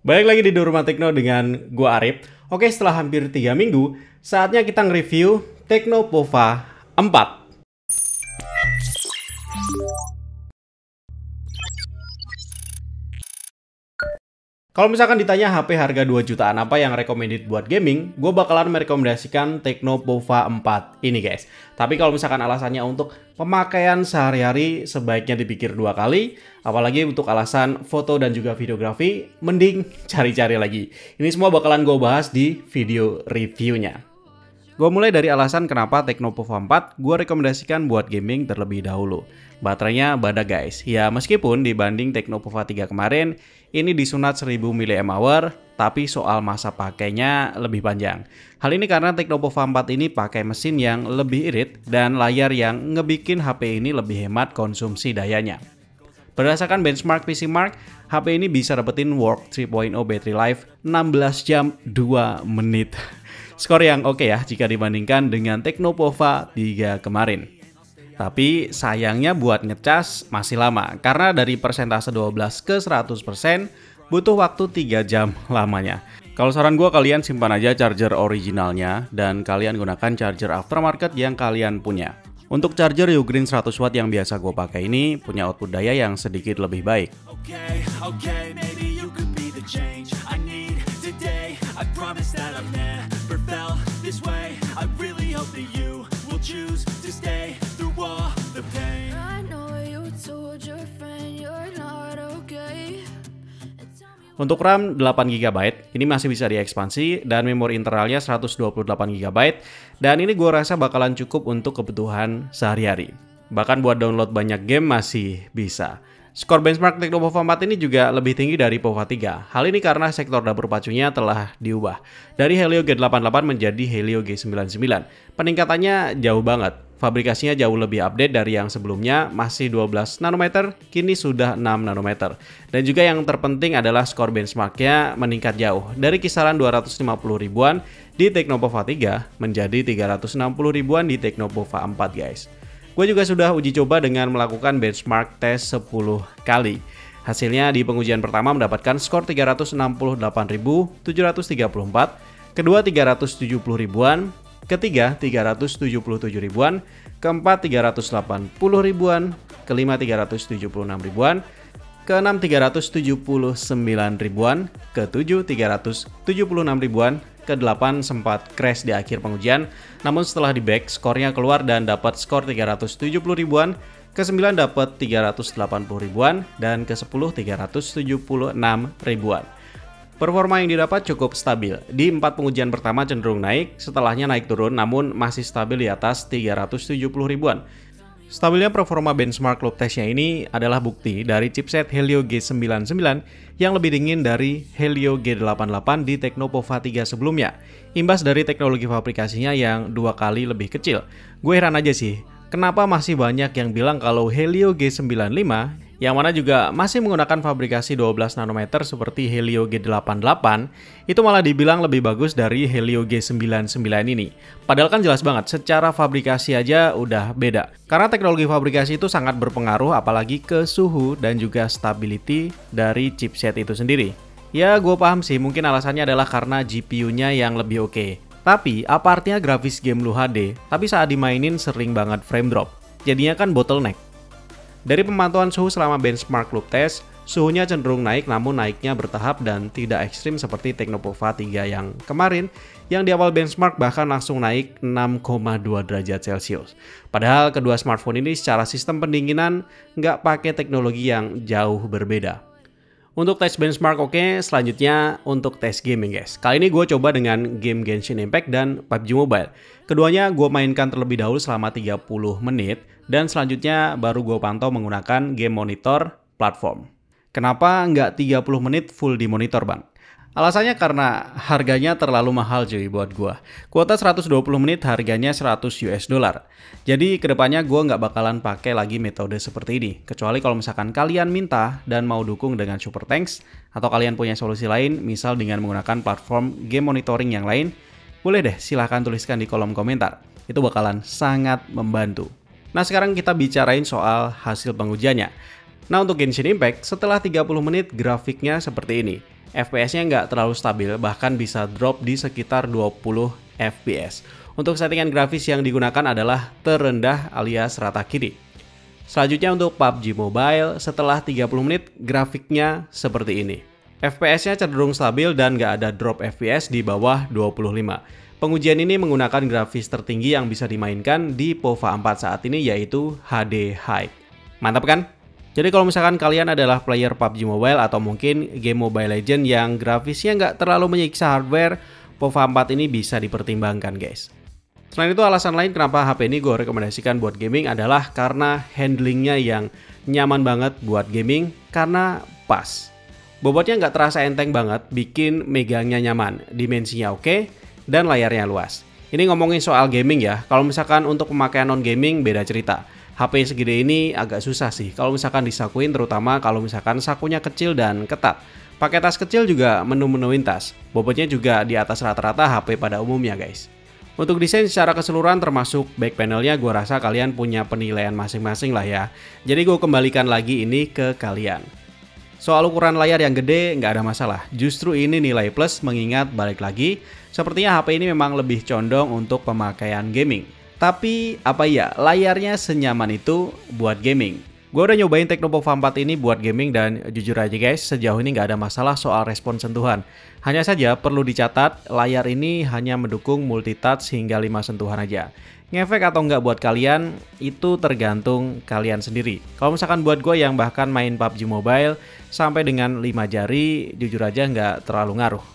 Balik lagi di Rumah Tekno dengan gua Arif. Oke, setelah hampir 3 minggu, saatnya kita nge-review Tecno Pova 4. Kalau misalkan ditanya HP harga 2 jutaan apa yang recommended buat gaming, gue bakalan merekomendasikan Tecno Pova 4 ini guys. Tapi kalau misalkan alasannya untuk pemakaian sehari-hari sebaiknya dipikir 2 kali. Apalagi untuk alasan foto dan juga videografi, mending cari-cari lagi. Ini semua bakalan gue bahas di video reviewnya. Gue mulai dari alasan kenapa Tecno Pova 4 gue rekomendasikan buat gaming terlebih dahulu. Baterainya badak guys. Ya meskipun dibanding Tecno Pova 3 kemarin, ini disunat 1000 mAh, tapi soal masa pakainya lebih panjang. Hal ini karena Tecno Pova 4 ini pakai mesin yang lebih irit dan layar yang ngebikin HP ini lebih hemat konsumsi dayanya. Berdasarkan benchmark PCMark, HP ini bisa dapetin Work 3.0 battery life 16 jam 2 menit. Skor yang oke ya jika dibandingkan dengan Tecno Pova 3 kemarin. Tapi sayangnya buat ngecas masih lama, karena dari persentase 12 ke 100% butuh waktu 3 jam lamanya. Kalau saran gue, kalian simpan aja charger originalnya dan kalian gunakan charger aftermarket yang kalian punya. Untuk charger Ugreen 100 watt yang biasa gue pakai ini punya output daya yang sedikit lebih baik. Untuk RAM 8GB, ini masih bisa diekspansi dan memori internalnya 128GB, dan ini gue rasa bakalan cukup untuk kebutuhan sehari-hari. Bahkan buat download banyak game masih bisa. Skor benchmark Tecno Pova 4 ini juga lebih tinggi dari Pova 3. Hal ini karena sektor dapur pacunya telah diubah dari Helio G88 menjadi Helio G99. Peningkatannya jauh banget. Fabrikasinya jauh lebih update dari yang sebelumnya, masih 12 nanometer, kini sudah 6 nanometer. Dan juga yang terpenting adalah skor benchmarknya meningkat jauh, dari kisaran 250 ribuan di Tecno Pova 3 menjadi 360 ribuan di Tecno Pova 4 guys. Gue juga sudah uji coba dengan melakukan benchmark tes 10 kali. Hasilnya di pengujian pertama mendapatkan skor 368.734, kedua 370 ribuan, ketiga 377 ribuan, keempat 380 ribuan, kelima 376 ribuan, keenam 379 ribuan, ketujuh 376 ribuan, ke-8 sempat crash di akhir pengujian, namun setelah di back skornya keluar dan dapat skor 370 ribuan, ke-9 dapat 380 ribuan, dan ke-10 376 ribuan. Performa yang didapat cukup stabil. Di 4 pengujian pertama cenderung naik, setelahnya naik turun namun masih stabil di atas 370 ribuan. Stabilnya performa benchmark loop testnya ini adalah bukti dari chipset Helio G99 yang lebih dingin dari Helio G88 di Tecno Pova 3 sebelumnya. Imbas dari teknologi fabrikasinya yang 2 kali lebih kecil. Gue heran aja sih, kenapa masih banyak yang bilang kalau Helio G95 yang mana juga masih menggunakan fabrikasi 12 nanometer seperti Helio G88, itu malah dibilang lebih bagus dari Helio G99 ini. Padahal kan jelas banget, secara fabrikasi aja udah beda. Karena teknologi fabrikasi itu sangat berpengaruh apalagi ke suhu dan juga stability dari chipset itu sendiri. Ya gue paham sih, mungkin alasannya adalah karena GPU-nya yang lebih oke. Tapi apa artinya grafis game lu HD, tapi saat dimainin sering banget frame drop. Jadinya kan bottleneck. Dari pemantauan suhu selama benchmark loop test, suhunya cenderung naik namun naiknya bertahap dan tidak ekstrim seperti Tecno Pova 3 yang kemarin, yang di awal benchmark bahkan langsung naik 6,2 derajat Celcius. Padahal kedua smartphone ini secara sistem pendinginan nggak pakai teknologi yang jauh berbeda. Untuk tes benchmark oke, selanjutnya untuk tes gaming guys. Kali ini gue coba dengan game Genshin Impact dan PUBG Mobile. Keduanya gue mainkan terlebih dahulu selama 30 menit dan selanjutnya baru gue pantau menggunakan game monitor platform. Kenapa nggak 30 menit full di monitor bang? Alasannya karena harganya terlalu mahal cuy buat gua. Kuota 120 menit harganya 100 US dollar. Jadi kedepannya gua nggak bakalan pakai lagi metode seperti ini. Kecuali kalau misalkan kalian minta dan mau dukung dengan Super Thanks, atau kalian punya solusi lain, misal dengan menggunakan platform game monitoring yang lain, boleh deh silahkan tuliskan di kolom komentar. Itu bakalan sangat membantu. Nah sekarang kita bicarain soal hasil pengujiannya. Nah untuk Genshin Impact, setelah 30 menit grafiknya seperti ini. FPS-nya nggak terlalu stabil, bahkan bisa drop di sekitar 20 FPS. Untuk settingan grafis yang digunakan adalah terendah alias rata kiri. Selanjutnya untuk PUBG Mobile, setelah 30 menit grafiknya seperti ini. FPS-nya cenderung stabil dan nggak ada drop FPS di bawah 25. Pengujian ini menggunakan grafis tertinggi yang bisa dimainkan di POVA 4 saat ini, yaitu HD High. Mantap kan? Jadi kalau misalkan kalian adalah player PUBG Mobile atau mungkin game Mobile Legends yang grafisnya nggak terlalu menyiksa hardware, POVA 4 ini bisa dipertimbangkan guys. Selain itu alasan lain kenapa HP ini gue rekomendasikan buat gaming adalah karena handlingnya yang nyaman banget buat gaming karena pas. Bobotnya nggak terasa enteng banget, bikin megangnya nyaman, dimensinya oke, dan layarnya luas. Ini ngomongin soal gaming ya, kalau misalkan untuk pemakaian non-gaming beda cerita. HP segede ini agak susah sih kalau misalkan disakuin, terutama kalau misalkan sakunya kecil dan ketat. Pakai tas kecil juga menu-menuin tas. Bobotnya juga di atas rata-rata HP pada umumnya guys. Untuk desain secara keseluruhan termasuk back panelnya, gue rasa kalian punya penilaian masing-masing lah ya. Jadi gue kembalikan lagi ini ke kalian. Soal ukuran layar yang gede nggak ada masalah. Justru ini nilai plus mengingat balik lagi, sepertinya HP ini memang lebih condong untuk pemakaian gaming. Tapi apa ya, layarnya senyaman itu buat gaming. Gue udah nyobain Tecnopova 4 ini buat gaming dan jujur aja guys, sejauh ini nggak ada masalah soal respon sentuhan. Hanya saja perlu dicatat, layar ini hanya mendukung multitouch hingga 5 sentuhan aja. Ngefek atau nggak buat kalian, itu tergantung kalian sendiri. Kalau misalkan buat gue yang bahkan main PUBG Mobile, sampai dengan 5 jari, jujur aja nggak terlalu ngaruh.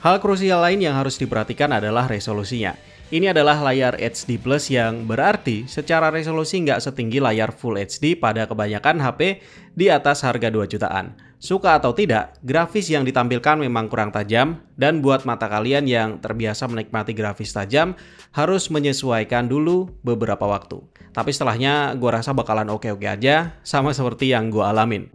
Hal krusial lain yang harus diperhatikan adalah resolusinya. Ini adalah layar HD Plus yang berarti secara resolusi nggak setinggi layar Full HD pada kebanyakan HP di atas harga 2 jutaan. Suka atau tidak, grafis yang ditampilkan memang kurang tajam, dan buat mata kalian yang terbiasa menikmati grafis tajam, harus menyesuaikan dulu beberapa waktu. Tapi setelahnya gue rasa bakalan oke-oke aja, sama seperti yang gue alamin.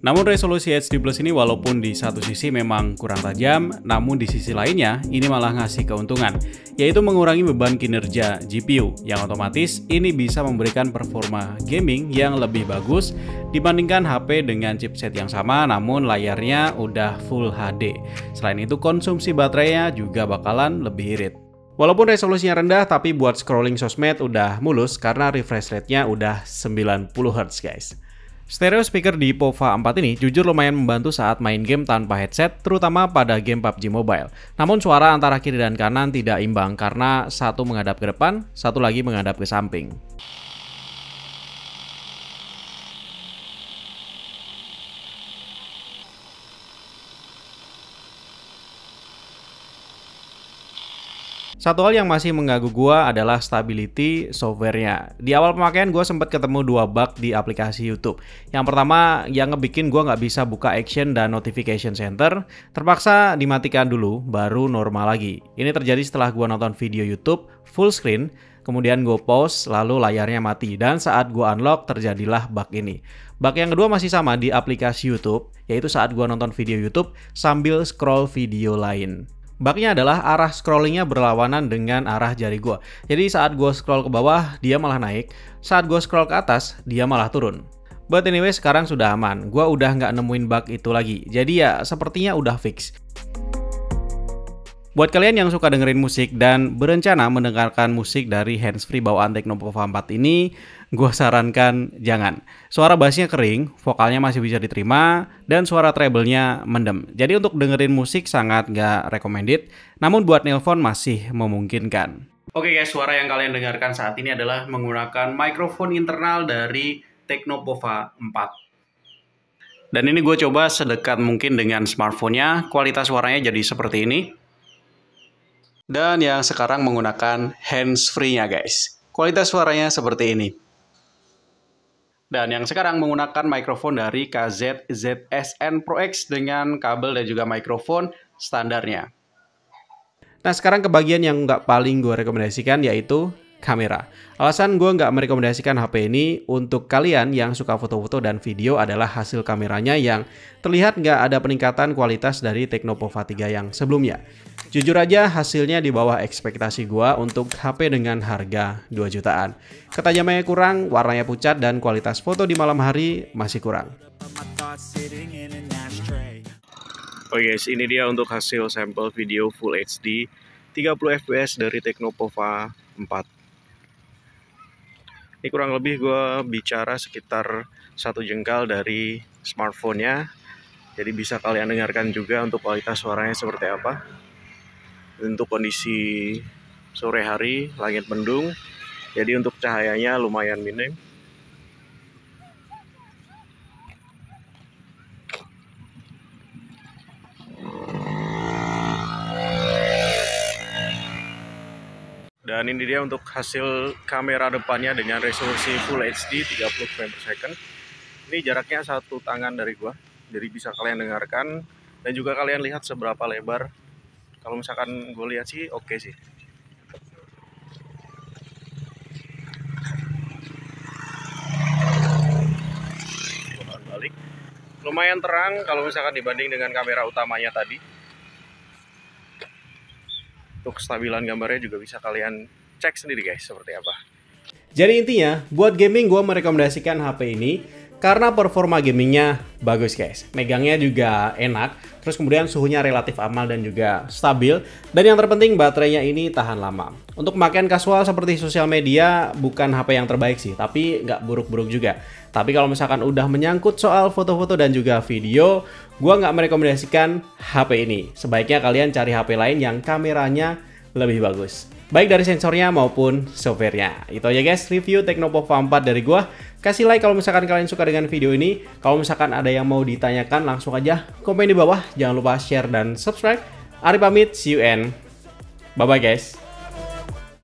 Namun resolusi HD Plus ini walaupun di satu sisi memang kurang tajam, namun di sisi lainnya ini malah ngasih keuntungan, yaitu mengurangi beban kinerja GPU, yang otomatis ini bisa memberikan performa gaming yang lebih bagus dibandingkan HP dengan chipset yang sama namun layarnya udah Full HD. Selain itu konsumsi baterainya juga bakalan lebih irit. Walaupun resolusinya rendah, tapi buat scrolling sosmed udah mulus karena refresh rate-nya udah 90 Hz guys. Stereo speaker di POVA 4 ini jujur lumayan membantu saat main game tanpa headset, terutama pada game PUBG Mobile. Namun suara antara kiri dan kanan tidak imbang karena satu menghadap ke depan, satu lagi menghadap ke samping. Satu hal yang masih mengganggu gua adalah stability softwarenya. Di awal pemakaian gua sempat ketemu 2 bug di aplikasi YouTube. Yang pertama yang ngebikin gua nggak bisa buka action dan notification center, terpaksa dimatikan dulu baru normal lagi. Ini terjadi setelah gua nonton video YouTube full screen, kemudian gua pause lalu layarnya mati, dan saat gua unlock terjadilah bug ini. Bug yang kedua masih sama di aplikasi YouTube, yaitu saat gua nonton video YouTube sambil scroll video lain. Bugnya adalah arah scrollingnya berlawanan dengan arah jari gua. Jadi saat gua scroll ke bawah, dia malah naik. Saat gua scroll ke atas, dia malah turun. But anyway, sekarang sudah aman. Gua udah nggak nemuin bug itu lagi. Jadi ya, sepertinya udah fix. Buat kalian yang suka dengerin musik dan berencana mendengarkan musik dari handsfree bawaan Tecnopova 4 ini, gue sarankan jangan. Suara bassnya kering, vokalnya masih bisa diterima, dan suara treble-nya mendem. Jadi untuk dengerin musik sangat nggak recommended, namun buat nelpon masih memungkinkan. Oke guys, suara yang kalian dengarkan saat ini adalah menggunakan mikrofon internal dari Tecnopova 4. Dan ini gue coba sedekat mungkin dengan smartphone-nya, kualitas suaranya jadi seperti ini. Dan yang sekarang menggunakan handsfree-nya guys. Kualitas suaranya seperti ini. Dan yang sekarang menggunakan mikrofon dari KZ ZSN Pro X dengan kabel dan juga mikrofon standarnya. Nah sekarang ke bagian yang nggak paling gue rekomendasikan, yaitu kamera. Alasan gue nggak merekomendasikan HP ini untuk kalian yang suka foto-foto dan video adalah hasil kameranya yang terlihat nggak ada peningkatan kualitas dari Tecnopova 3 yang sebelumnya. Jujur aja hasilnya di bawah ekspektasi gua untuk HP dengan harga 2 jutaan. Ketajamannya kurang, warnanya pucat, dan kualitas foto di malam hari masih kurang. Oke guys, ini dia untuk hasil sampel video Full HD 30 fps dari Tecnopova 4. Ini kurang lebih gue bicara sekitar 1 jengkal dari smartphone-nya. Jadi bisa kalian dengarkan juga untuk kualitas suaranya seperti apa. Untuk kondisi sore hari, langit mendung. Jadi untuk cahayanya lumayan minim. Dan ini dia untuk hasil kamera depannya dengan resolusi Full HD 30 frame per second. Ini jaraknya 1 tangan dari gua, jadi bisa kalian dengarkan dan juga kalian lihat seberapa lebar. Kalau misalkan gue lihat sih oke sih. Balik. Lumayan terang kalau misalkan dibanding dengan kamera utamanya tadi. Untuk kestabilan gambarnya juga bisa kalian cek sendiri guys seperti apa. Jadi intinya buat gaming gue merekomendasikan HP ini karena performa gamingnya bagus guys. Megangnya juga enak. Terus kemudian suhunya relatif aman dan juga stabil. Dan yang terpenting baterainya ini tahan lama. Untuk pemakaian kasual seperti sosial media bukan HP yang terbaik sih. Tapi nggak buruk-buruk juga. Tapi kalau misalkan udah menyangkut soal foto-foto dan juga video, gue nggak merekomendasikan HP ini. Sebaiknya kalian cari HP lain yang kameranya lebih bagus. Baik dari sensornya maupun softwarenya. Itu aja guys review Tecnopova 4 dari gua. Kasih like kalau misalkan kalian suka dengan video ini. Kalau misalkan ada yang mau ditanyakan langsung aja komen di bawah. Jangan lupa share dan subscribe. Ari pamit, see you and bye-bye guys.